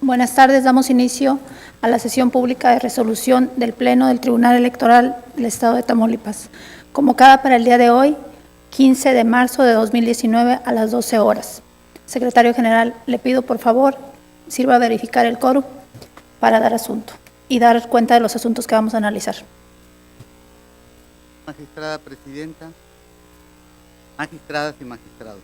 Buenas tardes. Damos inicio a la sesión pública de resolución del Pleno del Tribunal Electoral del Estado de Tamaulipas, convocada para el día de hoy, 15 de marzo de 2019, a las 12 horas. Secretario General, le pido por favor sirva a verificar el quórum para dar asunto y dar cuenta de los asuntos que vamos a analizar. Magistrada Presidenta, magistradas y magistrados.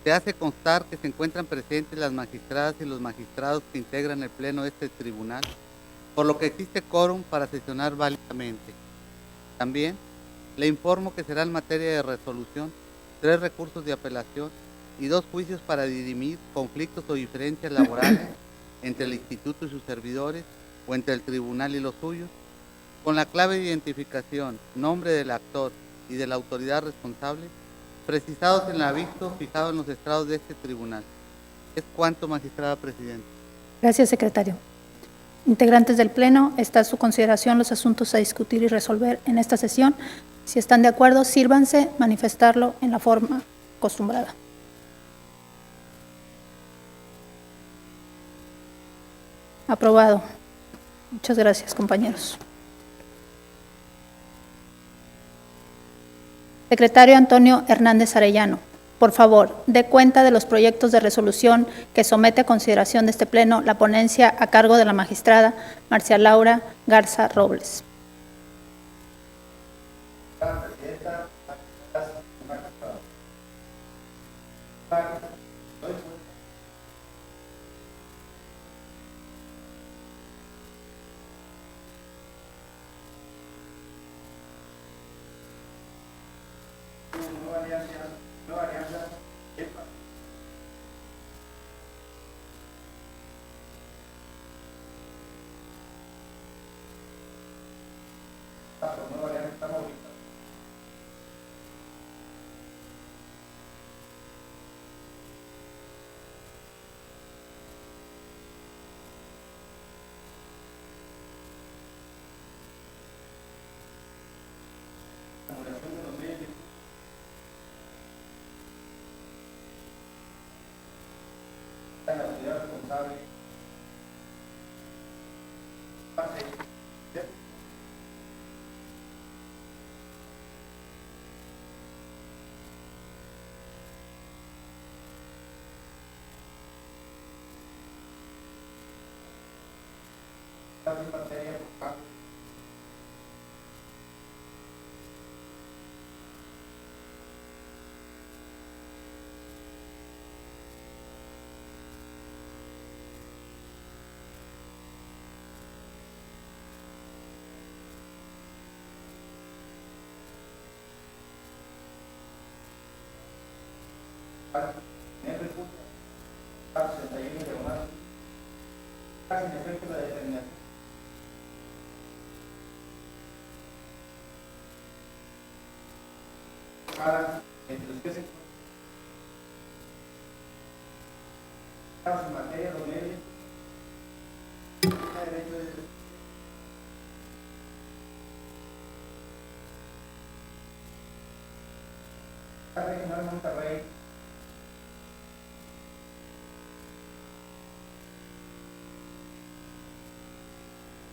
Se hace constar que se encuentran presentes las magistradas y los magistrados que integran el Pleno de este tribunal, por lo que existe quórum para sesionar válidamente. También le informo que será en materia de resolución 3 recursos de apelación y 2 juicios para dirimir conflictos o diferencias laborales entre el Instituto y sus servidores o entre el tribunal y los suyos, con la clave de identificación, nombre del actor y de la autoridad responsable, precisados en el aviso fijado en los estrados de este tribunal. Es cuanto, magistrada Presidenta. Gracias, secretario. Integrantes del Pleno, está a su consideración los asuntos a discutir y resolver en esta sesión. Si están de acuerdo, sírvanse manifestarlo en la forma acostumbrada. Aprobado. Muchas gracias, compañeros. Secretario Antonio Hernández Arellano, por favor, dé cuenta de los proyectos de resolución que somete a consideración de este Pleno la ponencia a cargo de la magistrada Marcia Laura Garza Robles. La autoridad responsable materia por parte en el recurso 61 de marzo, sin efecto la determinación para entre los que se en materia de los medios derecho de regional Monterrey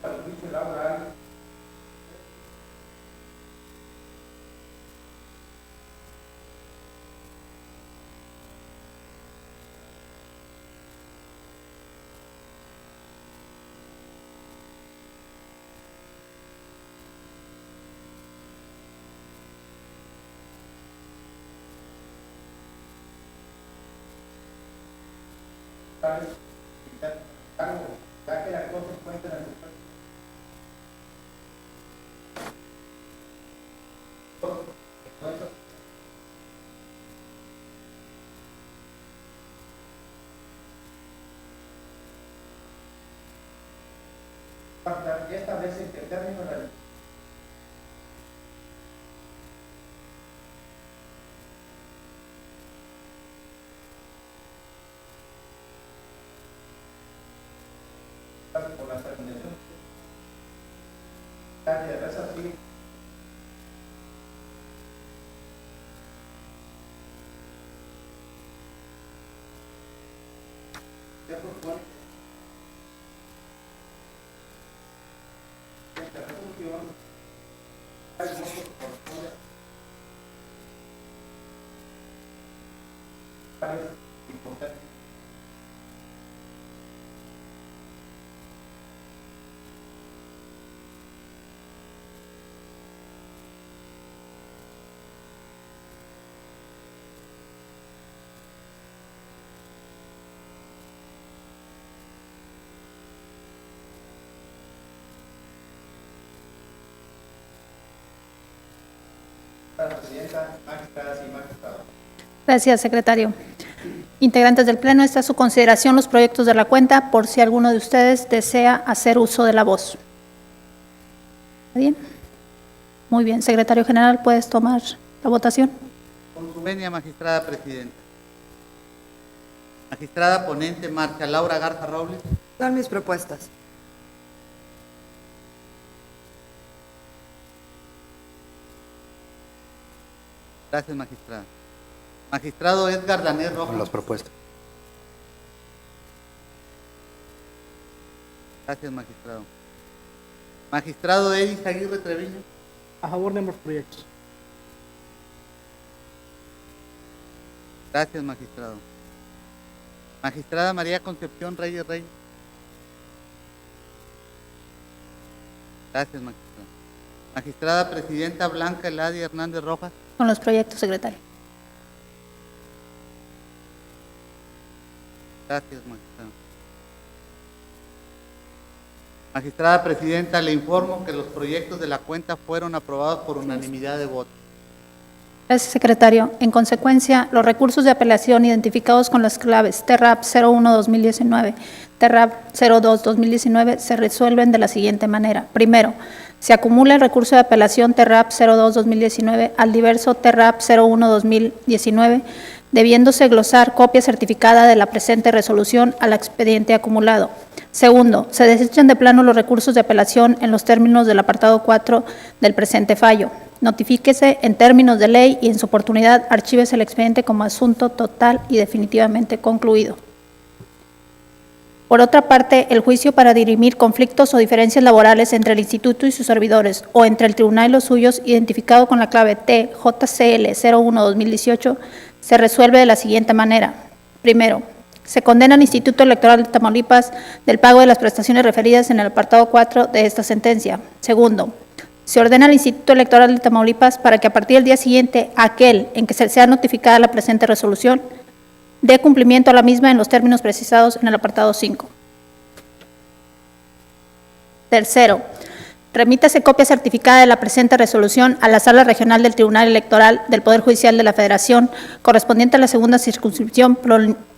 para el juicio laboral ya que la cosa se encuentra en el ya establece que el término de la por la terminación de así Presidenta, magistradas y magistrados. Gracias, secretario. Integrantes del Pleno, está a su consideración los proyectos de la cuenta por si alguno de ustedes desea hacer uso de la voz. ¿Bien? Muy bien. Secretario General, ¿puedes tomar la votación? Venia, magistrada presidenta. Magistrada ponente, Marcia Laura Garza Robles. Son mis propuestas. Gracias, magistrada. Magistrado Edgar Danés Rojas. Con las propuestas. Gracias, magistrado. Magistrado Edis Aguirre Treviño. A favor de ambos proyectos. Gracias, magistrado. Magistrada María Concepción Reyes Reyes. Gracias, magistrada. Magistrada presidenta Blanca Eladia Hernández Rojas. Con los proyectos, secretario. Gracias, magistrado. Magistrada presidenta, le informo que los proyectos de la cuenta fueron aprobados por unanimidad de votos. Gracias, secretario. En consecuencia, los recursos de apelación identificados con las claves TERRAP 01-2019, TERRAP 02-2019 se resuelven de la siguiente manera. Primero, se acumula el recurso de apelación TERRAP 02-2019 al diverso TERRAP 01-2019, debiéndose glosar copia certificada de la presente resolución al expediente acumulado. Segundo, se desechan de plano los recursos de apelación en los términos del apartado 4 del presente fallo. Notifíquese en términos de ley y en su oportunidad archívese el expediente como asunto total y definitivamente concluido. Por otra parte, el juicio para dirimir conflictos o diferencias laborales entre el instituto y sus servidores o entre el tribunal y los suyos, identificado con la clave TJCL 01-2018, se resuelve de la siguiente manera. Primero, se condena al Instituto Electoral de Tamaulipas del pago de las prestaciones referidas en el apartado 4 de esta sentencia. Segundo, se ordena al Instituto Electoral de Tamaulipas para que a partir del día siguiente, aquel en que se sea notificada la presente resolución, dé cumplimiento a la misma en los términos precisados en el apartado 5. Tercero, remítase copia certificada de la presente resolución a la Sala Regional del Tribunal Electoral del Poder Judicial de la Federación, correspondiente a la segunda circunscripción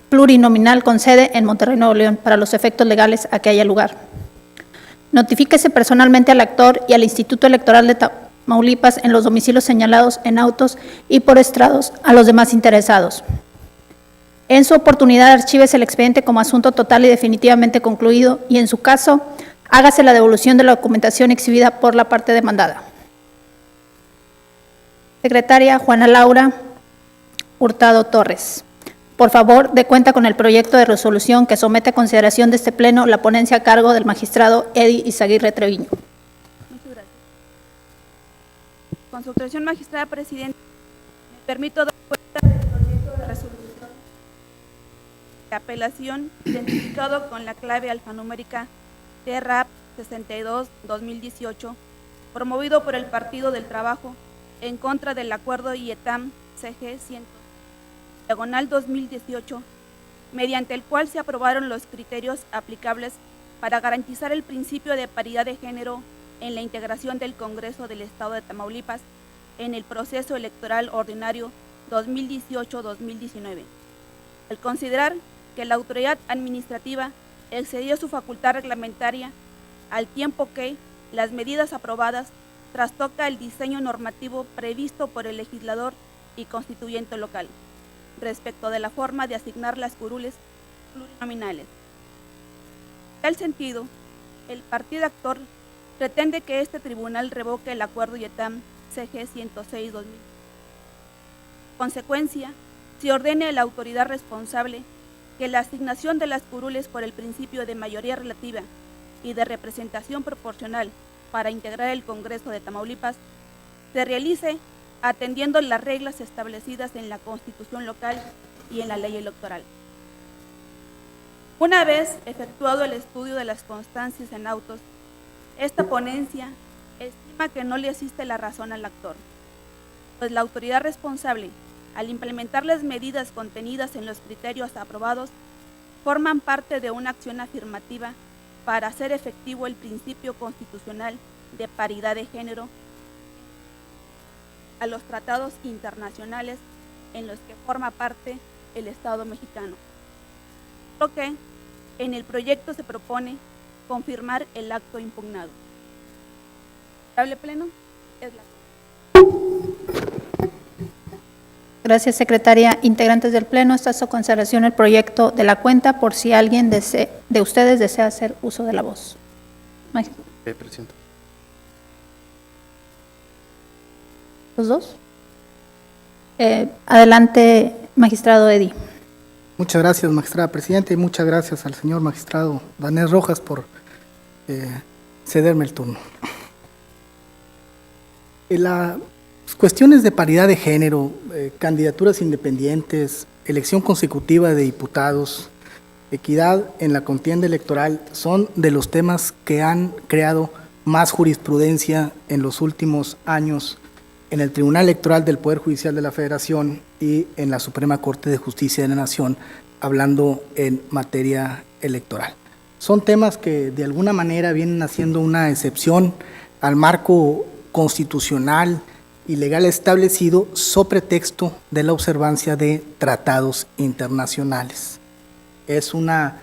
plurinominal con sede en Monterrey, Nuevo León, para los efectos legales a que haya lugar. Notifíquese personalmente al actor y al Instituto Electoral de Tamaulipas en los domicilios señalados en autos y por estrados a los demás interesados. En su oportunidad, archívese el expediente como asunto total y definitivamente concluido y, en su caso, hágase la devolución de la documentación exhibida por la parte demandada. Secretaria Juana Laura Hurtado Torres. Por favor, dé cuenta con el proyecto de resolución que somete a consideración de este Pleno la ponencia a cargo del magistrado Edi Izaguirre Treviño. Muchas gracias. Con su autorización, magistrada presidenta, me permito dar cuenta del proyecto de resolución de apelación identificado con la clave alfanumérica TERRAP 62-2018, promovido por el Partido del Trabajo en contra del acuerdo IETAM CG 100/2018, mediante el cual se aprobaron los criterios aplicables para garantizar el principio de paridad de género en la integración del Congreso del Estado de Tamaulipas en el proceso electoral ordinario 2018-2019. Al considerar que la autoridad administrativa excedió su facultad reglamentaria, al tiempo que las medidas aprobadas trastoca el diseño normativo previsto por el legislador y constituyente local, respecto de la forma de asignar las curules plurinominales. En tal sentido, el partido actor pretende que este tribunal revoque el acuerdo IETAM CG 106-2000. En consecuencia, se ordene a la autoridad responsable que la asignación de las curules por el principio de mayoría relativa y de representación proporcional para integrar el Congreso de Tamaulipas se realice atendiendo las reglas establecidas en la Constitución local y en la ley electoral. Una vez efectuado el estudio de las constancias en autos, esta ponencia estima que no le asiste la razón al actor, pues la autoridad responsable, al implementar las medidas contenidas en los criterios aprobados, forman parte de una acción afirmativa para hacer efectivo el principio constitucional de paridad de género a los tratados internacionales en los que forma parte el Estado mexicano. Lo que en el proyecto se propone confirmar el acto impugnado. ¿Hable pleno? Es la... Gracias, secretaria. Integrantes del Pleno, está a su consideración el proyecto de la cuenta por si alguien de ustedes desea hacer uso de la voz. Presidente. ¿Los dos? Adelante, magistrado Eddy. Muchas gracias, magistrada presidenta, y muchas gracias al señor magistrado Danés Rojas por cederme el turno. Las cuestiones de paridad de género, candidaturas independientes, elección consecutiva de diputados, equidad en la contienda electoral son de los temas que han creado más jurisprudencia en los últimos años en el Tribunal Electoral del Poder Judicial de la Federación y en la Suprema Corte de Justicia de la Nación, hablando en materia electoral. Son temas que de alguna manera vienen haciendo una excepción al marco constitucional y legal establecido sobre pretexto de la observancia de tratados internacionales. Es una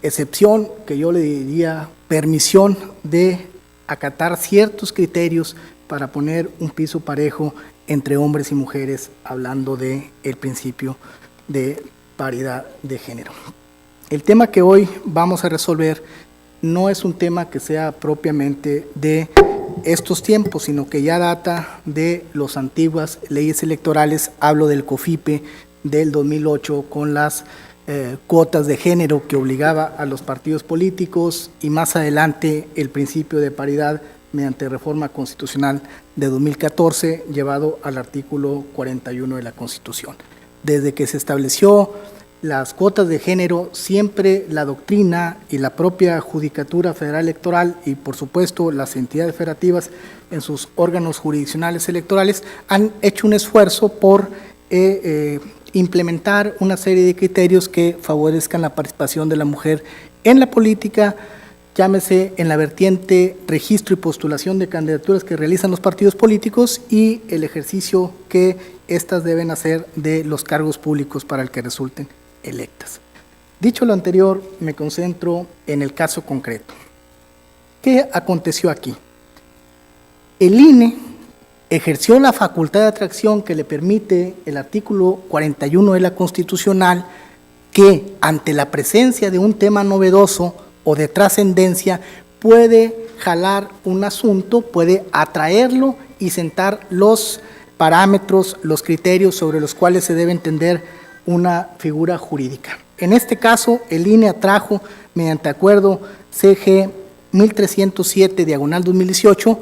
excepción que yo le diría permisión de acatar ciertos criterios para poner un piso parejo entre hombres y mujeres, hablando del principio de paridad de género. El tema que hoy vamos a resolver no es un tema que sea propiamente de estos tiempos, sino que ya data de las antiguas leyes electorales. Hablo del COFIPE del 2008 con las cuotas de género que obligaba a los partidos políticos, y más adelante el principio de paridad mediante reforma constitucional de 2014, llevado al artículo 41 de la Constitución. Desde que se estableció las cuotas de género, siempre la doctrina y la propia Judicatura Federal Electoral y, por supuesto, las entidades federativas en sus órganos jurisdiccionales electorales han hecho un esfuerzo por implementar una serie de criterios que favorezcan la participación de la mujer en la política, llámese en la vertiente registro y postulación de candidaturas que realizan los partidos políticos y el ejercicio que éstas deben hacer de los cargos públicos para el que resulten electas. Dicho lo anterior, me concentro en el caso concreto. ¿Qué aconteció aquí? El INE ejerció la facultad de atracción que le permite el artículo 41 de la Constitucional, que ante la presencia de un tema novedoso o de trascendencia puede jalar un asunto, puede atraerlo y sentar los parámetros, los criterios sobre los cuales se debe entender una figura jurídica. En este caso, el INE atrajo, mediante acuerdo CG 1307/2018,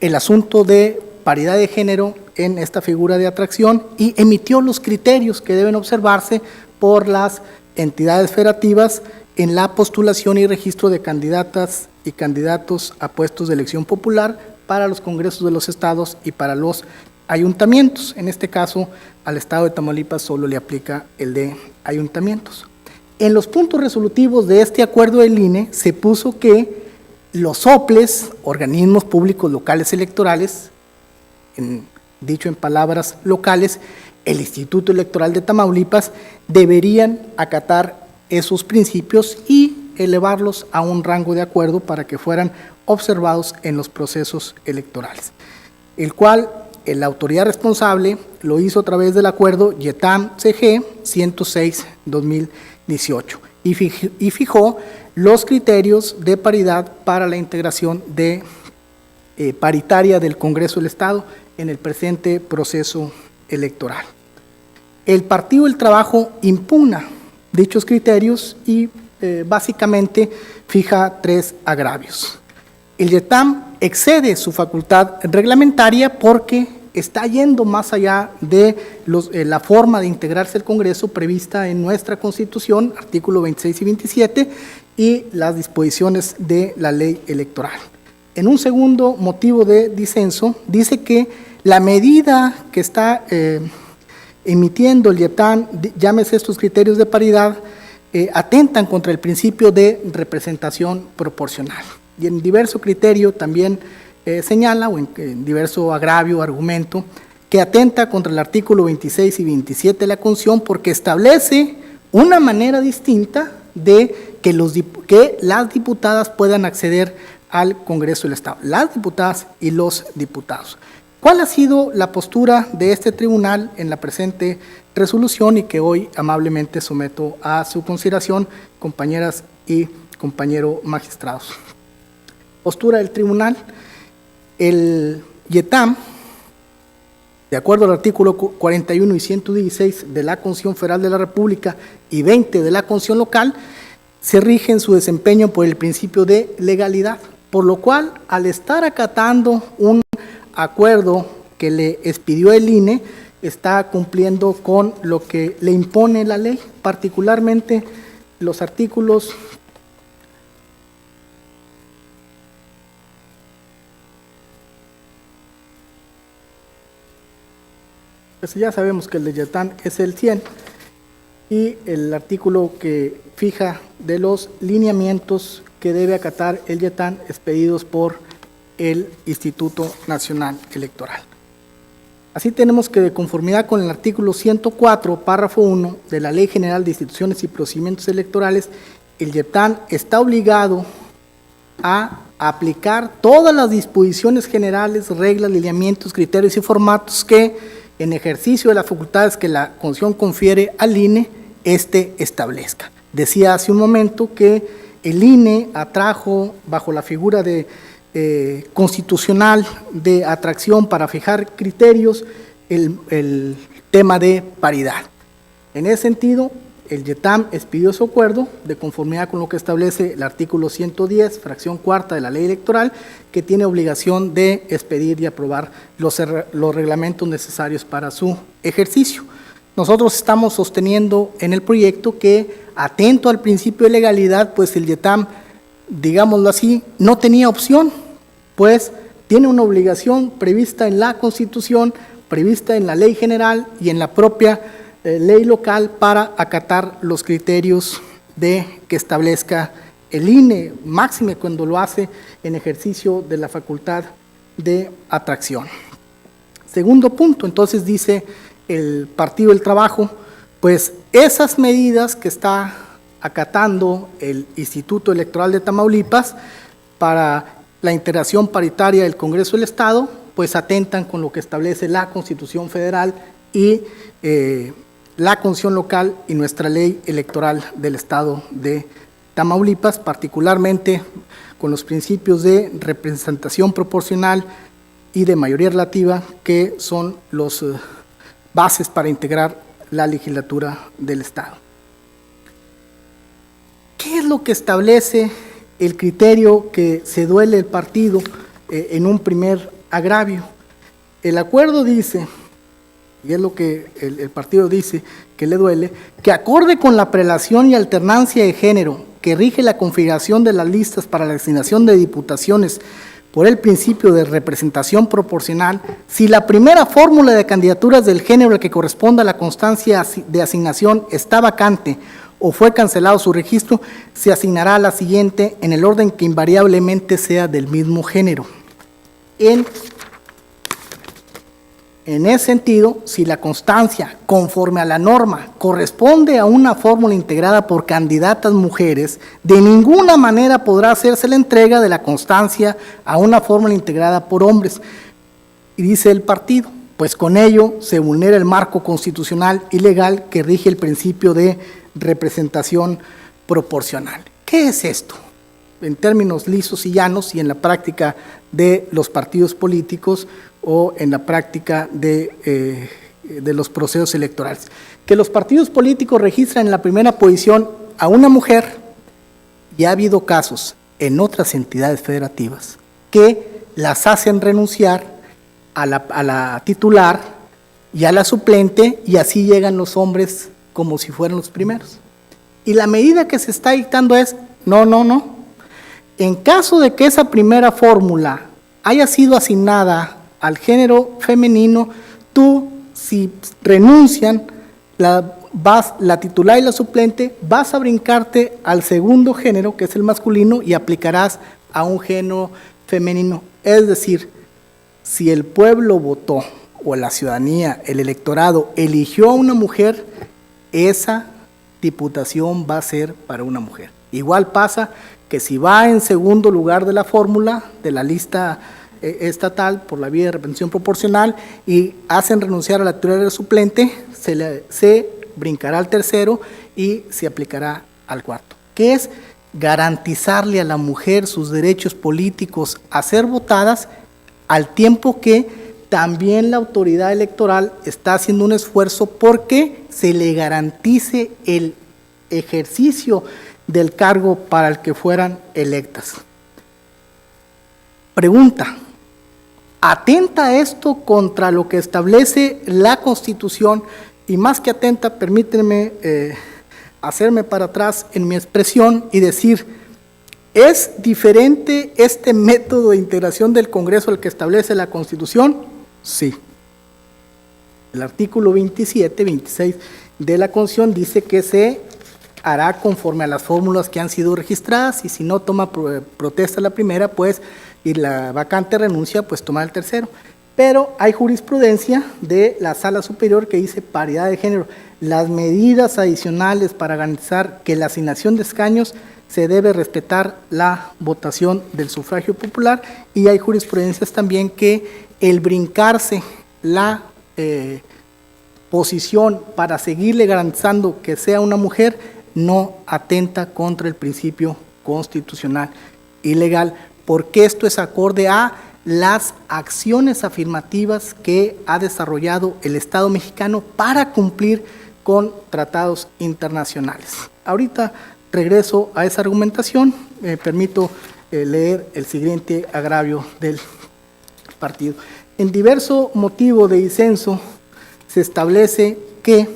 el asunto de paridad de género en esta figura de atracción y emitió los criterios que deben observarse por las entidades federativas en la postulación y registro de candidatas y candidatos a puestos de elección popular para los congresos de los estados y para los ayuntamientos. En este caso, al estado de Tamaulipas solo le aplica el de ayuntamientos. En los puntos resolutivos de este acuerdo del INE se puso que los OPLES, organismos públicos locales electorales, dicho en palabras locales, el Instituto Electoral de Tamaulipas, deberían acatar esos principios y elevarlos a un rango de acuerdo para que fueran observados en los procesos electorales, el cual la autoridad responsable lo hizo a través del acuerdo YETAM-CG 106/2018 y fijó los criterios de paridad para la integración de paritaria del Congreso del Estado en el presente proceso electoral. El Partido del Trabajo impugna dichos criterios y básicamente fija 3 agravios. el YETAM excede su facultad reglamentaria porque está yendo más allá de la forma de integrarse el Congreso prevista en nuestra Constitución, artículo 26 y 27, y las disposiciones de la ley electoral. En un segundo motivo de disenso, dice que la medida que está emitiendo el YETAM, llámese estos criterios de paridad, atentan contra el principio de representación proporcional. Y en diverso criterio también señala, o en diverso agravio o argumento, que atenta contra el artículo 26 y 27 de la Constitución porque establece una manera distinta de que las diputadas puedan acceder al Congreso del Estado, las diputadas y los diputados. ¿Cuál ha sido la postura de este tribunal en la presente resolución y que hoy amablemente someto a su consideración, compañeras y compañeros magistrados? Postura del tribunal: el YETAM, de acuerdo al artículo 41 y 116 de la Constitución Federal de la República y 20 de la Constitución local, se rige en su desempeño por el principio de legalidad, por lo cual, al estar acatando un acuerdo que le expidió el INE, está cumpliendo con lo que le impone la ley, particularmente los artículos 1. Pues ya sabemos que el de YETAM es el 100 y el artículo que fija de los lineamientos que debe acatar el YETAM expedidos por el Instituto Nacional Electoral. Así tenemos que, de conformidad con el artículo 104, párrafo 1 de la Ley General de Instituciones y Procedimientos Electorales, el YETAM está obligado a aplicar todas las disposiciones generales, reglas, lineamientos, criterios y formatos que, en ejercicio de las facultades que la Constitución confiere al INE, establezca. Decía hace un momento que el INE atrajo, bajo la figura de constitucional de atracción para fijar criterios, el tema de paridad. En ese sentido, el YETAM expidió su acuerdo de conformidad con lo que establece el artículo 110, fracción cuarta de la ley electoral, que tiene obligación de expedir y aprobar los reglamentos necesarios para su ejercicio. Nosotros estamos sosteniendo en el proyecto que, atento al principio de legalidad, pues el YETAM, digámoslo así, no tenía opción, pues tiene una obligación prevista en la Constitución, prevista en la ley general y en la propia ley local para acatar los criterios que establezca el INE, máxime cuando lo hace en ejercicio de la facultad de atracción. Segundo punto, entonces dice el Partido del Trabajo, pues esas medidas que está acatando el Instituto Electoral de Tamaulipas para la integración paritaria del Congreso del Estado, pues atentan con lo que establece la Constitución Federal y la Constitución local y nuestra ley electoral del Estado de Tamaulipas, particularmente con los principios de representación proporcional y de mayoría relativa, que son los bases para integrar la legislatura del Estado. ¿Qué es lo que establece el criterio que se duele el partido en un primer agravio? El acuerdo dice, y es lo que el partido dice que le duele, que acorde con la prelación y alternancia de género que rige la configuración de las listas para la asignación de diputaciones por el principio de representación proporcional, si la primera fórmula de candidaturas del género al que corresponda a la constancia de asignación está vacante o fue cancelado su registro, se asignará a la siguiente en el orden que invariablemente sea del mismo género. En ese sentido, si la constancia, conforme a la norma, corresponde a una fórmula integrada por candidatas mujeres, de ninguna manera podrá hacerse la entrega de la constancia a una fórmula integrada por hombres. Y dice el partido, pues con ello se vulnera el marco constitucional y legal que rige el principio de representación proporcional. ¿Qué es esto? En términos lisos y llanos y en la práctica de los partidos políticos o en la práctica de los procesos electorales. Que los partidos políticos registran en la primera posición a una mujer, y ha habido casos en otras entidades federativas que las hacen renunciar a la titular y a la suplente, y así llegan los hombres como si fueran los primeros. Y la medida que se está dictando es, no. En caso de que esa primera fórmula haya sido asignada al género femenino, tú, si renuncian la titular y la suplente, vas a brincarte al segundo género, que es el masculino, y aplicarás a un género femenino. Es decir, si el pueblo votó, o la ciudadanía, el electorado, eligió a una mujer, esa diputación va a ser para una mujer. Igual pasa que si va en segundo lugar de la fórmula, de la lista estatal, por la vía de representación proporcional, y hacen renunciar a la titular y la suplente, se brincará al tercero y se aplicará al cuarto, que es garantizarle a la mujer sus derechos políticos a ser votadas, al tiempo que también la autoridad electoral está haciendo un esfuerzo porque se le garantice el ejercicio del cargo para el que fueran electas. Pregunta: ¿atenta esto contra lo que establece la Constitución? Y más que atenta, permítanme hacerme para atrás en mi expresión y decir, ¿es diferente este método de integración del Congreso al que establece la Constitución? Sí. El artículo 27, 26 de la Constitución dice que se hará conforme a las fórmulas que han sido registradas, y si no toma protesta la primera, pues, y la vacante renuncia, pues toma el tercero. Pero hay jurisprudencia de la Sala Superior que dice paridad de género. Las medidas adicionales para garantizar que la asignación de escaños se debe respetar la votación del sufragio popular, y hay jurisprudencias también que el brincarse la posición para seguirle garantizando que sea una mujer no atenta contra el principio constitucional y legal, porque esto es acorde a las acciones afirmativas que ha desarrollado el Estado mexicano para cumplir con tratados internacionales. Ahorita regreso a esa argumentación, me permito leer el siguiente agravio del partido. En diverso motivo de disenso se establece que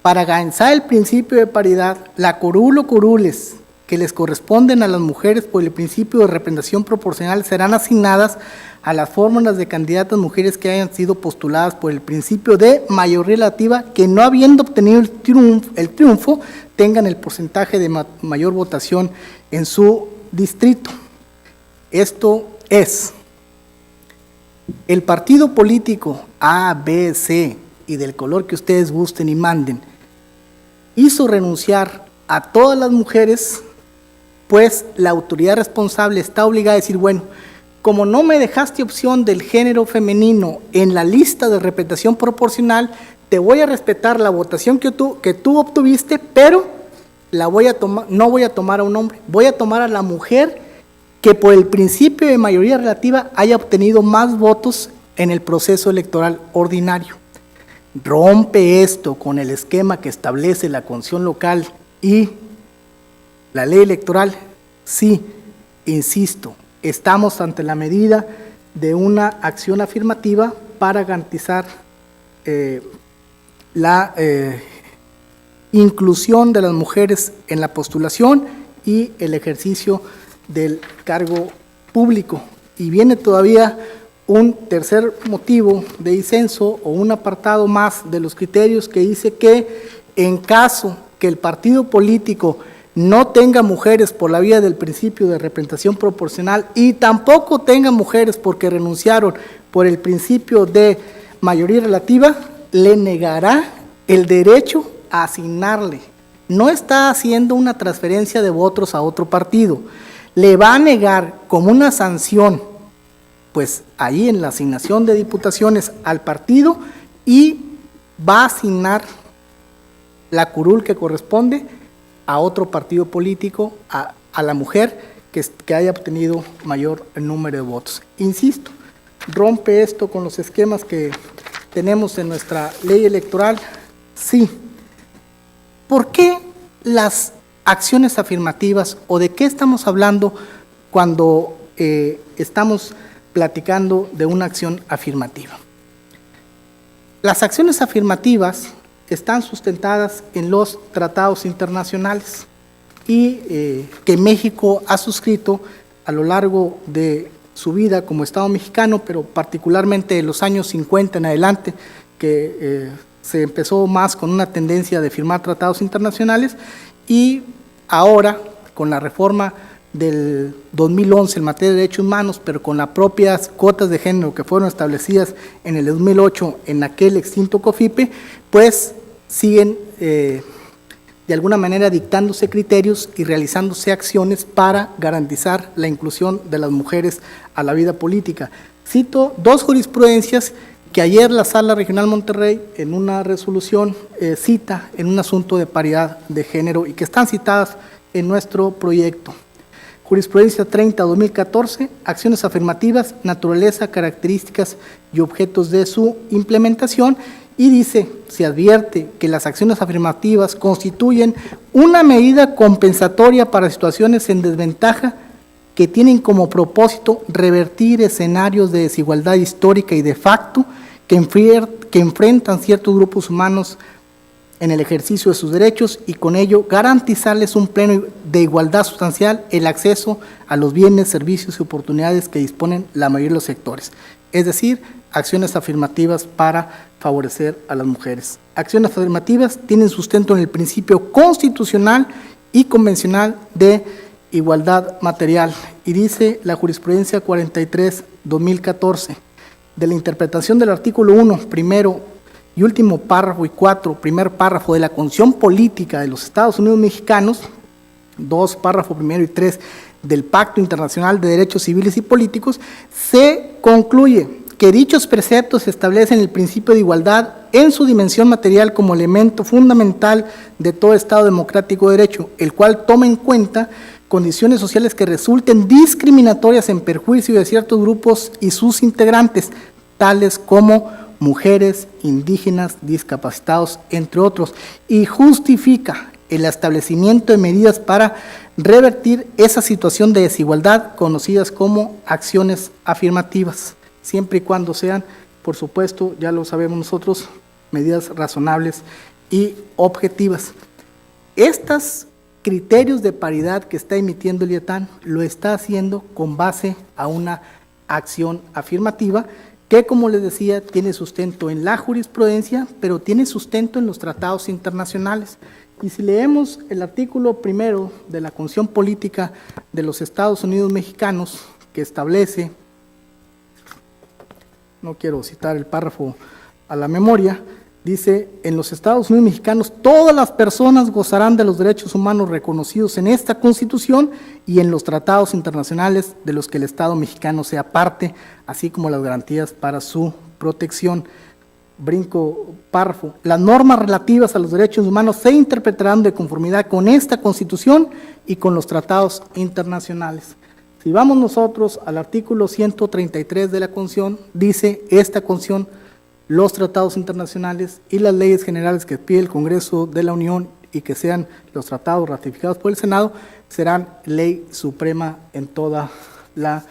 para garantizar el principio de paridad, la curul o curules que les corresponden a las mujeres por el principio de representación proporcional serán asignadas a las fórmulas de candidatas mujeres que hayan sido postuladas por el principio de mayoría relativa, que no habiendo obtenido el triunfo tengan el porcentaje de mayor votación en su distrito. Esto es, el partido político A, B, C y del color que ustedes gusten y manden, hizo renunciar a todas las mujeres, pues la autoridad responsable está obligada a decir, bueno, como no me dejaste opción del género femenino en la lista de representación proporcional, te voy a respetar la votación que tú obtuviste, pero no voy a tomar a un hombre, voy a tomar a la mujer que por el principio de mayoría relativa haya obtenido más votos en el proceso electoral ordinario. Rompe esto con el esquema que establece la Constitución local y la ley electoral. Sí, insisto, estamos ante la medida de una acción afirmativa para garantizar la inclusión de las mujeres en la postulación y el ejercicio del cargo público. Y viene todavía un tercer motivo de disenso o un apartado más de los criterios que dice que en caso que el partido político no tenga mujeres por la vía del principio de representación proporcional y tampoco tenga mujeres porque renunciaron por el principio de mayoría relativa, le negará el derecho a asignarle. No está haciendo una transferencia de votos a otro partido. Le va a negar como una sanción, pues ahí en la asignación de diputaciones al partido, y va a asignar la curul que corresponde a otro partido político, a la mujer que haya obtenido mayor número de votos. Insisto, rompe esto con los esquemas que tenemos en nuestra ley electoral. Sí. ¿Por qué las acciones afirmativas o de qué estamos hablando cuando estamos platicando de una acción afirmativa. Las acciones afirmativas están sustentadas en los tratados internacionales y que México ha suscrito a lo largo de su vida como Estado mexicano, pero particularmente en los años 50 en adelante, que se empezó más con una tendencia de firmar tratados internacionales, y ahora con la reforma del 2011 en materia de derechos humanos, pero con las propias cuotas de género que fueron establecidas en el 2008 en aquel extinto COFIPE, pues siguen de alguna manera dictándose criterios y realizándose acciones para garantizar la inclusión de las mujeres a la vida política. Cito dos jurisprudencias que ayer la Sala Regional Monterrey en una resolución cita en un asunto de paridad de género y que están citadas en nuestro proyecto. Jurisprudencia 30-2014, acciones afirmativas, naturaleza, características y objetos de su implementación, y dice, se advierte que las acciones afirmativas constituyen una medida compensatoria para situaciones en desventaja que tienen como propósito revertir escenarios de desigualdad histórica y de facto que enfrentan ciertos grupos humanos en el ejercicio de sus derechos y con ello garantizarles un pleno de igualdad sustancial el acceso a los bienes, servicios y oportunidades que disponen la mayoría de los sectores. Es decir, acciones afirmativas para favorecer a las mujeres. Acciones afirmativas tienen sustento en el principio constitucional y convencional de igualdad material. Y dice la jurisprudencia 43-2014, de la interpretación del artículo 1, primero y último párrafo y 4, primer párrafo de la Constitución Política de los Estados Unidos Mexicanos, 2, párrafo primero y 3 del Pacto Internacional de Derechos Civiles y Políticos, se concluye que dichos preceptos establecen el principio de igualdad en su dimensión material como elemento fundamental de todo Estado democrático de derecho, el cual toma en cuenta condiciones sociales que resulten discriminatorias en perjuicio de ciertos grupos y sus integrantes, tales como mujeres, indígenas, discapacitados, entre otros, y justifica el establecimiento de medidas para revertir esa situación de desigualdad conocidas como acciones afirmativas, siempre y cuando sean, por supuesto, ya lo sabemos nosotros, medidas razonables y objetivas. Estos criterios de paridad que está emitiendo el IETAN lo está haciendo con base a una acción afirmativa que, como les decía, tiene sustento en la jurisprudencia, pero tiene sustento en los tratados internacionales. Y si leemos el artículo primero de la Constitución Política de los Estados Unidos Mexicanos, que establece, no quiero citar el párrafo a la memoria, dice, en los Estados Unidos Mexicanos todas las personas gozarán de los derechos humanos reconocidos en esta Constitución y en los tratados internacionales de los que el Estado mexicano sea parte, así como las garantías para su protección. Brinco párrafo. Las normas relativas a los derechos humanos se interpretarán de conformidad con esta Constitución y con los tratados internacionales. Si vamos nosotros al artículo 133 de la Constitución, dice esta Constitución, los tratados internacionales y las leyes generales que pide el Congreso de la Unión y que sean los tratados ratificados por el Senado, serán ley suprema en toda la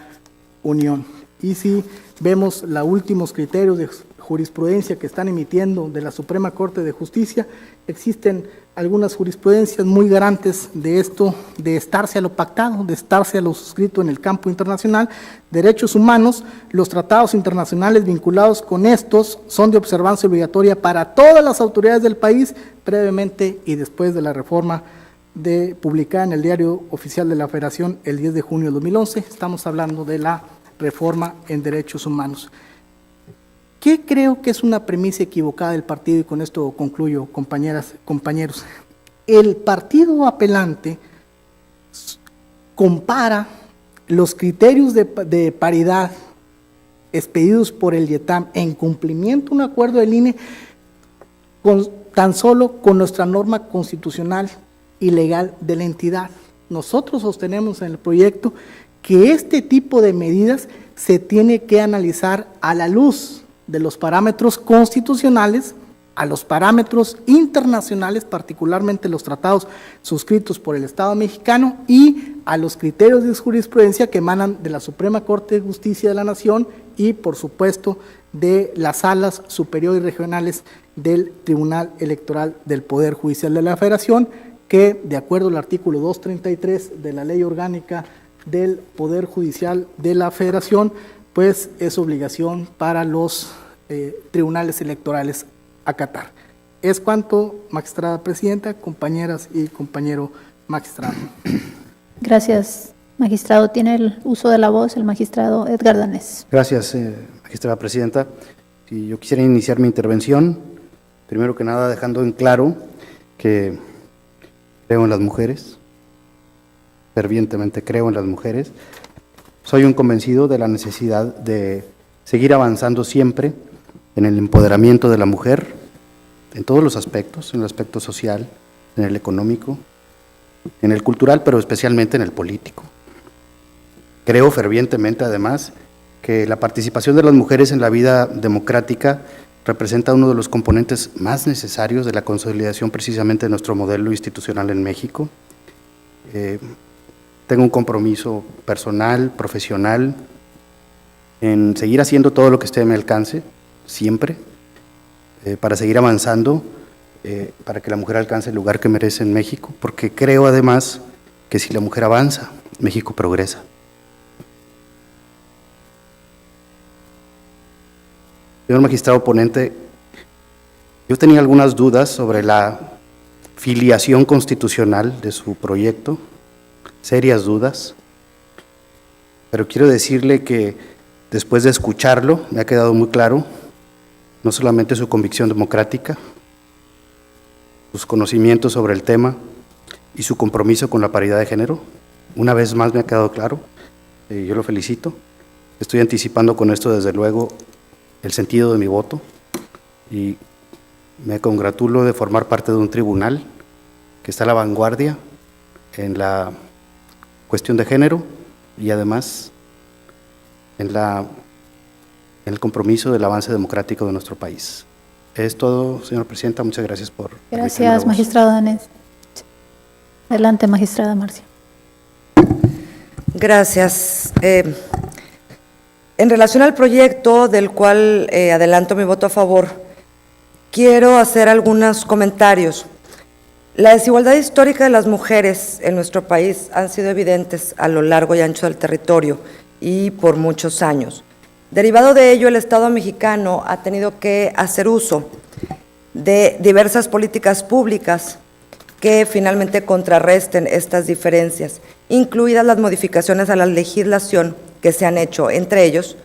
Unión. Y si vemos los últimos criterios de jurisprudencia que están emitiendo de la Suprema Corte de Justicia, existen algunas jurisprudencias muy garantes de esto, de estarse a lo pactado, de estarse a lo suscrito en el campo internacional. Derechos humanos, los tratados internacionales vinculados con estos son de observancia obligatoria para todas las autoridades del país, previamente y después de la reforma publicada en el Diario Oficial de la Federación el 10 de junio de 2011. Estamos hablando de la reforma en derechos humanos. ¿Qué creo que es una premisa equivocada del partido? Y con esto concluyo, compañeras, compañeros. El partido apelante compara los criterios de paridad expedidos por el IETAM en cumplimiento de un acuerdo del INE tan solo con nuestra norma constitucional y legal de la entidad. Nosotros sostenemos en el proyecto que este tipo de medidas se tiene que analizar a la luz de los parámetros constitucionales a los parámetros internacionales, particularmente los tratados suscritos por el Estado mexicano y a los criterios de jurisprudencia que emanan de la Suprema Corte de Justicia de la Nación y, por supuesto, de las salas superiores y regionales del Tribunal Electoral del Poder Judicial de la Federación, que, de acuerdo al artículo 233 de la Ley Orgánica del Poder Judicial de la Federación, pues es obligación para los tribunales electorales acatar. Es cuanto, magistrada presidenta, compañeras y compañero magistrado. Gracias, magistrado. Tiene el uso de la voz el magistrado Edgar Danés. Gracias, magistrada presidenta. Si yo quisiera iniciar mi intervención, primero que nada dejando en claro que creo en las mujeres, fervientemente creo en las mujeres. Soy un convencido de la necesidad de seguir avanzando siempre en el empoderamiento de la mujer, en todos los aspectos, en el aspecto social, en el económico, en el cultural, pero especialmente en el político. Creo fervientemente, además, que la participación de las mujeres en la vida democrática representa uno de los componentes más necesarios de la consolidación precisamente de nuestro modelo institucional en México. Tengo un compromiso personal, profesional, en seguir haciendo todo lo que esté a mi alcance, siempre, para seguir avanzando, para que la mujer alcance el lugar que merece en México, porque creo además que si la mujer avanza, México progresa. Señor magistrado ponente, yo tenía algunas dudas sobre la filiación constitucional de su proyecto, serias dudas, pero quiero decirle que después de escucharlo me ha quedado muy claro no solamente su convicción democrática, sus conocimientos sobre el tema y su compromiso con la paridad de género. Una vez más me ha quedado claro, yo lo felicito. Estoy anticipando con esto desde luego el sentido de mi voto y me congratulo de formar parte de un tribunal que está a la vanguardia en la cuestión de género y además en el compromiso del avance democrático de nuestro país. Es todo, señora presidenta. Muchas gracias por… Gracias, magistrado Danés. Adelante, magistrada Marcia. Gracias. En relación al proyecto del cual adelanto mi voto a favor, quiero hacer algunos comentarios. La desigualdad histórica de las mujeres en nuestro país han sido evidentes a lo largo y ancho del territorio y por muchos años. Derivado de ello, el Estado mexicano ha tenido que hacer uso de diversas políticas públicas que finalmente contrarresten estas diferencias, incluidas las modificaciones a la legislación que se han hecho, entre ellos,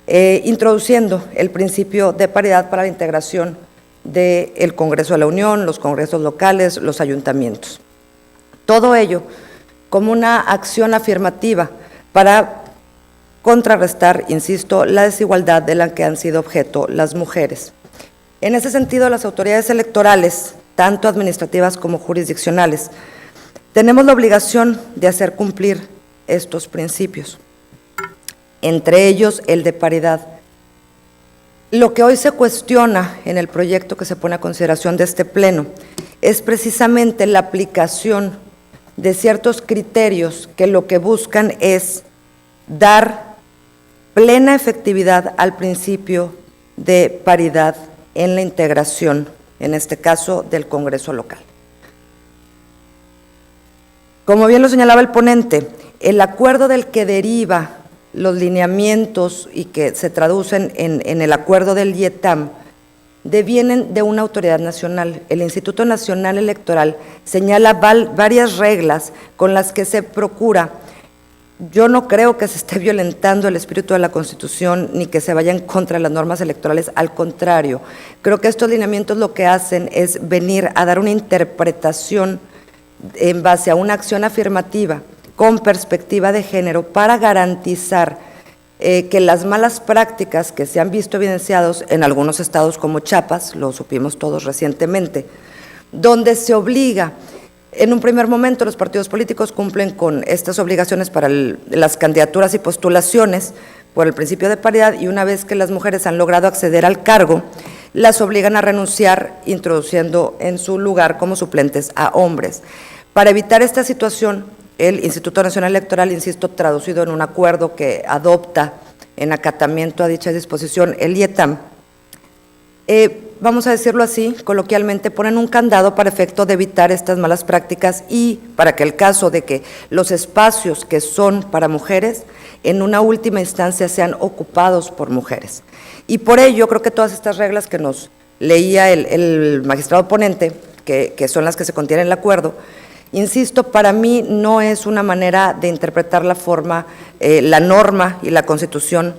introduciendo el principio de paridad para la integración del Congreso de la Unión, los congresos locales, los ayuntamientos. Todo ello como una acción afirmativa para contrarrestar, insisto, la desigualdad de la que han sido objeto las mujeres. En ese sentido, las autoridades electorales, tanto administrativas como jurisdiccionales, tenemos la obligación de hacer cumplir estos principios, entre ellos el de paridad. Lo que hoy se cuestiona en el proyecto que se pone a consideración de este Pleno es precisamente la aplicación de ciertos criterios que lo que buscan es dar plena efectividad al principio de paridad en la integración, en este caso del Congreso local. Como bien lo señalaba el ponente, el acuerdo del que deriva los lineamientos y que se traducen en el acuerdo del IETAM devienen de una autoridad nacional. El Instituto Nacional Electoral señala varias reglas con las que se procura. Yo no creo que se esté violentando el espíritu de la Constitución ni que se vayan contra las normas electorales, al contrario. Creo que estos lineamientos lo que hacen es venir a dar una interpretación en base a una acción afirmativa con perspectiva de género para garantizar que las malas prácticas que se han visto evidenciados en algunos estados como Chiapas, lo supimos todos recientemente, donde se obliga. En un primer momento, los partidos políticos cumplen con estas obligaciones para las candidaturas y postulaciones por el principio de paridad, y una vez que las mujeres han logrado acceder al cargo, las obligan a renunciar, introduciendo en su lugar como suplentes a hombres. Para evitar esta situación, el Instituto Nacional Electoral, insisto, traducido en un acuerdo que adopta en acatamiento a dicha disposición el IETAM, vamos a decirlo así, coloquialmente, ponen un candado para efecto de evitar estas malas prácticas y para que el caso de que los espacios que son para mujeres, en una última instancia sean ocupados por mujeres. Y por ello, creo que todas estas reglas que nos leía el magistrado ponente, que son las que se contienen en el acuerdo, insisto, para mí no es una manera de interpretar la forma, la norma y la Constitución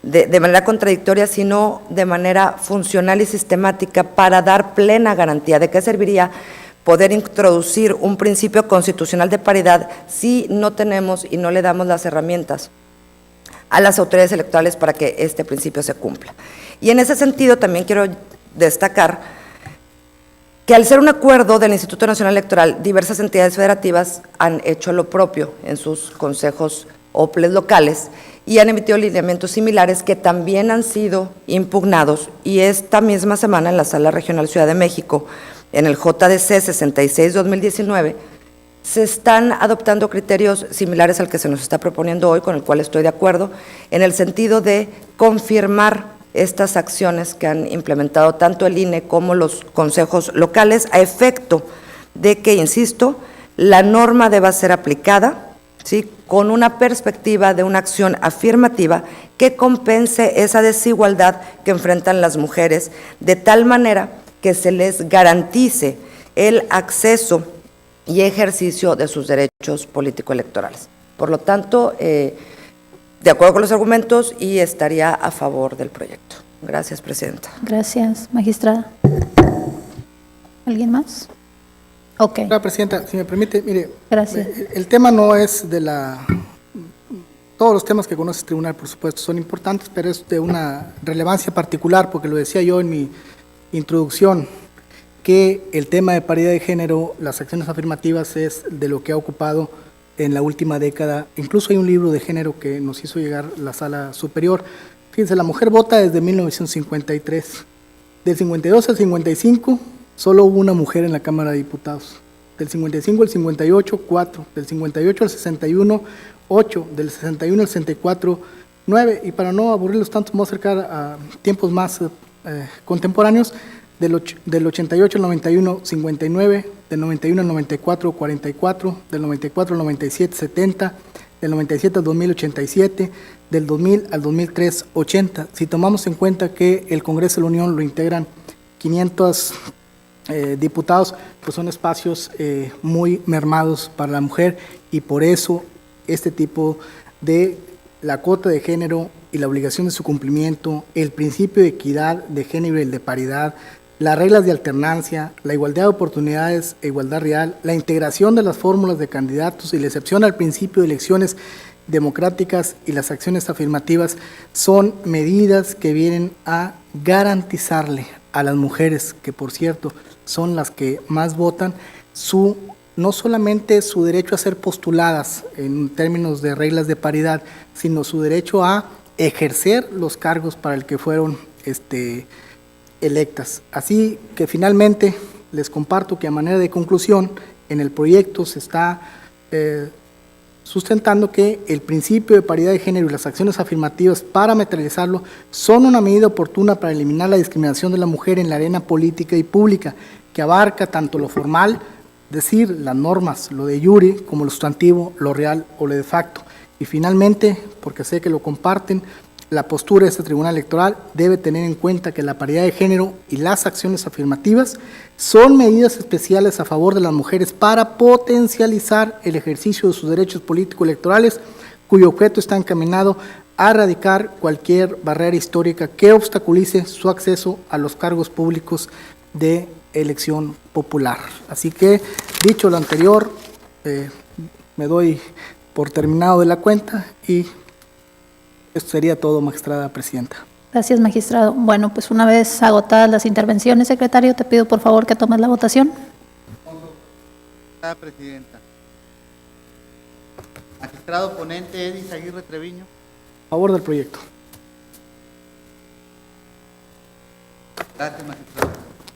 de manera contradictoria, sino de manera funcional y sistemática para dar plena garantía. ¿De qué serviría poder introducir un principio constitucional de paridad si no tenemos y no le damos las herramientas a las autoridades electorales para que este principio se cumpla? Y en ese sentido también quiero destacar que al ser un acuerdo del Instituto Nacional Electoral, diversas entidades federativas han hecho lo propio en sus consejos OPLES locales y han emitido lineamientos similares que también han sido impugnados, y esta misma semana en la Sala Regional Ciudad de México, en el JDC 66-2019, se están adoptando criterios similares al que se nos está proponiendo hoy, con el cual estoy de acuerdo, en el sentido de confirmar estas acciones que han implementado tanto el INE como los consejos locales, a efecto de que, insisto, la norma deba ser aplicada, ¿sí?, con una perspectiva de una acción afirmativa que compense esa desigualdad que enfrentan las mujeres, de tal manera que se les garantice el acceso y ejercicio de sus derechos político-electorales. Por lo tanto, de acuerdo con los argumentos, y estaría a favor del proyecto. Gracias, Presidenta. Gracias, magistrada. ¿Alguien más? Ok. Señora Presidenta, si me permite, mire, Gracias. el tema no es de la... Todos los temas que conoce el tribunal, por supuesto, son importantes, pero es de una relevancia particular, porque lo decía yo en mi introducción, que el tema de paridad de género, las acciones afirmativas, es de lo que ha ocupado en la última década. Incluso hay un libro de género que nos hizo llegar la Sala Superior. Fíjense, la mujer vota desde 1953. Del 52 al 55, solo hubo una mujer en la Cámara de Diputados. Del 55 al 58, 4. Del 58 al 61, 8. Del 61 al 64, 9. Y para no aburrirlos tanto, vamos a acercar a tiempos más contemporáneos. Del 88 al 91, 59. Del 91 al 94, 44. Del 94 al 97, 70. Del 97 al 2000, 87. Del 2000 al 2003, 80. Si tomamos en cuenta que el Congreso de la Unión lo integran 500 diputados, pues son espacios muy mermados para la mujer, y por eso este tipo de la cuota de género y la obligación de su cumplimiento, el principio de equidad de género y el de paridad, las reglas de alternancia, la igualdad de oportunidades e igualdad real, la integración de las fórmulas de candidatos y la excepción al principio de elecciones democráticas y las acciones afirmativas son medidas que vienen a garantizarle a las mujeres, que por cierto son las que más votan, no solamente su derecho a ser postuladas en términos de reglas de paridad, sino su derecho a ejercer los cargos para el que fueron electas. Así que finalmente les comparto que, a manera de conclusión, en el proyecto se está sustentando que el principio de paridad de género y las acciones afirmativas para materializarlo son una medida oportuna para eliminar la discriminación de la mujer en la arena política y pública, que abarca tanto lo formal, es decir, las normas, lo de iure, como lo sustantivo, lo real o lo de facto. Y finalmente, porque sé que lo comparten, la postura de este Tribunal Electoral debe tener en cuenta que la paridad de género y las acciones afirmativas son medidas especiales a favor de las mujeres para potencializar el ejercicio de sus derechos político-electorales, cuyo objeto está encaminado a erradicar cualquier barrera histórica que obstaculice su acceso a los cargos públicos de elección popular. Así que, dicho lo anterior, me doy por terminado de la cuenta, y esto sería todo, magistrada presidenta. Gracias, magistrado. Bueno, pues una vez agotadas las intervenciones, secretario, te pido por favor que tomes la votación. Magistrada presidenta. Magistrado ponente Edis Aguirre Treviño. A favor del proyecto. Gracias, magistrado.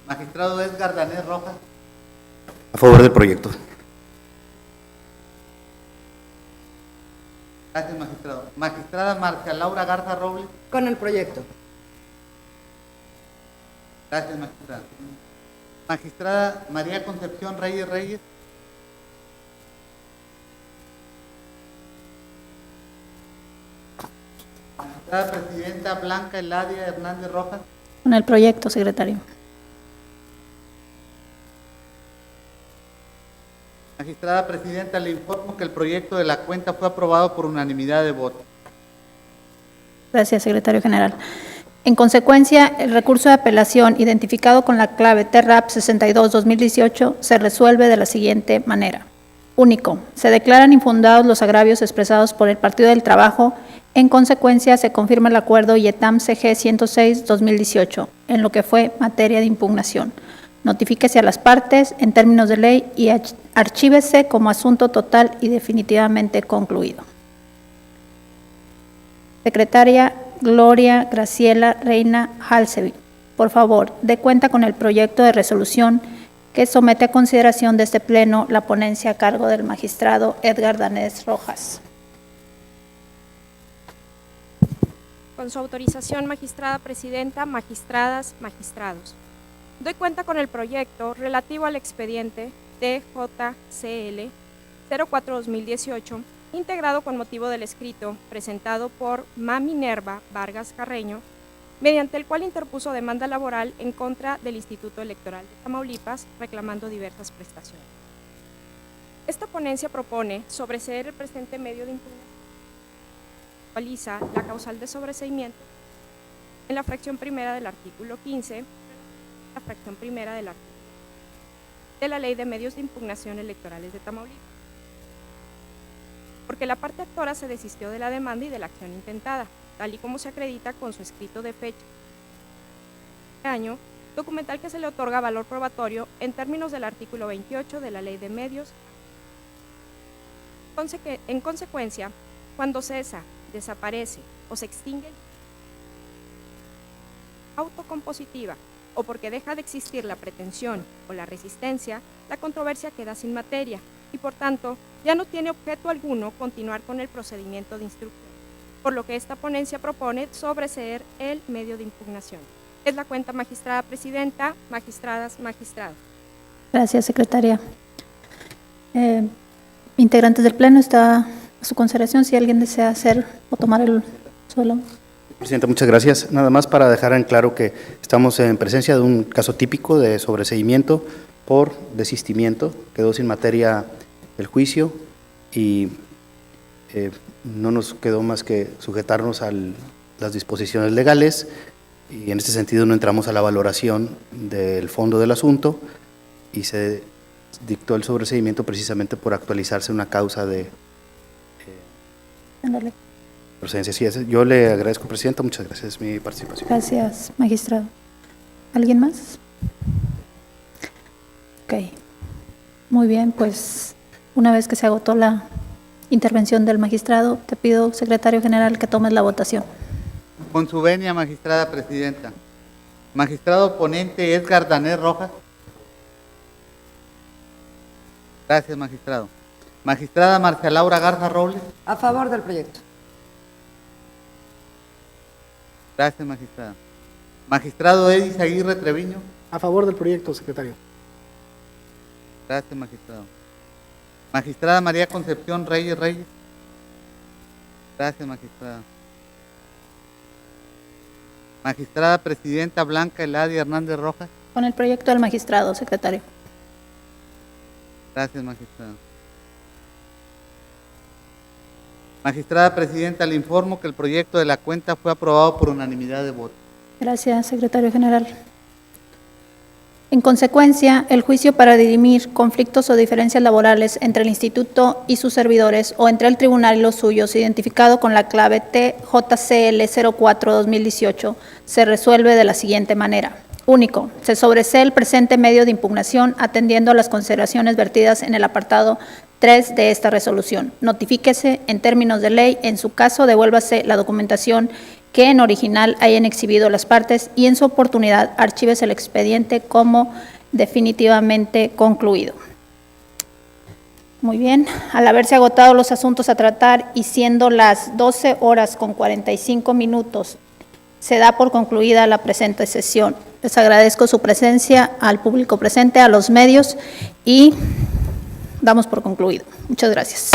Magistrado Edgar Danés Rojas. A favor del proyecto. Gracias, magistrado. Magistrada Marcia Laura Garza Robles. Con el proyecto. Gracias, magistrada. Magistrada María Concepción Reyes Reyes. Magistrada Presidenta Blanca Eladia Hernández Rojas. Con el proyecto, secretario. Magistrada Presidenta, le informo que el proyecto de la cuenta fue aprobado por unanimidad de votos. Gracias, secretario general. En consecuencia, el recurso de apelación identificado con la clave TRAP 62-2018 se resuelve de la siguiente manera. Único, se declaran infundados los agravios expresados por el Partido del Trabajo. En consecuencia, se confirma el acuerdo IETAM CG 106-2018 en lo que fue materia de impugnación. Notifíquese a las partes en términos de ley y archívese como asunto total y definitivamente concluido. Secretaria Gloria Graciela Reina Halsevi, por favor, dé cuenta con el proyecto de resolución que somete a consideración de este Pleno la ponencia a cargo del magistrado Edgar Danés Rojas. Con su autorización, magistrada presidenta, magistradas, magistrados. Doy cuenta con el proyecto relativo al expediente TJCL 04-2018, integrado con motivo del escrito presentado por Ma Minerva Vargas Carreño, mediante el cual interpuso demanda laboral en contra del Instituto Electoral de Tamaulipas, reclamando diversas prestaciones. Esta ponencia propone sobreseer el presente medio de impugnación. Actualiza la causal de sobreseimiento en la fracción primera del artículo 15, la fracción primera del artículo de la Ley de Medios de Impugnación Electorales de Tamaulipas, porque la parte actora se desistió de la demanda y de la acción intentada, tal y como se acredita con su escrito de fecha de año, documental que se le otorga valor probatorio en términos del artículo 28 de la Ley de Medios. En consecuencia, cuando cesa, desaparece o se extingue autocompositiva o porque deja de existir la pretensión o la resistencia, la controversia queda sin materia y, por tanto, ya no tiene objeto alguno continuar con el procedimiento de instrucción, por lo que esta ponencia propone sobreseer el medio de impugnación. Es la cuenta, magistrada presidenta, magistradas, magistrados. Gracias, secretaria. Integrantes del Pleno, está a su consideración si alguien desea hacer o tomar el suelo. Presidenta, muchas gracias. Nada más para dejar en claro que estamos en presencia de un caso típico de sobreseimiento por desistimiento. Quedó sin materia el juicio y no nos quedó más que sujetarnos a las disposiciones legales y en este sentido no entramos a la valoración del fondo del asunto y se dictó el sobreseimiento precisamente por actualizarse una causa de procedencia. Sí, yo le agradezco, Presidenta, muchas gracias por mi participación. Gracias, magistrado. ¿Alguien más? Ok. Muy bien, pues una vez que se agotó la intervención del magistrado, te pido, secretario general, que tomes la votación. Con su venia, magistrada presidenta. Magistrado ponente Edgar Danés Rojas. Gracias, magistrado. Magistrada Marcia Laura Garza Robles. A favor del proyecto. Gracias, magistrada. Magistrado Edis Aguirre Treviño. A favor del proyecto, secretario. Gracias, magistrado. Magistrada María Concepción Reyes Reyes. Gracias, magistrada. Magistrada Presidenta Blanca Eladia Hernández Rojas. Con el proyecto del magistrado, secretario. Gracias, magistrada. Magistrada Presidenta, le informo que el proyecto de la cuenta fue aprobado por unanimidad de votos. Gracias, secretario general. En consecuencia, el juicio para dirimir conflictos o diferencias laborales entre el Instituto y sus servidores o entre el Tribunal y los suyos, identificado con la clave TJCL 04-2018, se resuelve de la siguiente manera. Único, se sobresee el presente medio de impugnación atendiendo a las consideraciones vertidas en el apartado 3 de esta resolución. Notifíquese en términos de ley, en su caso devuélvase la documentación que en original hayan exhibido las partes y en su oportunidad archives el expediente como definitivamente concluido. Muy bien, al haberse agotado los asuntos a tratar y siendo las 12 horas con 45 minutos, se da por concluida la presente sesión. Les agradezco su presencia al público presente, a los medios y damos por concluido. Muchas gracias.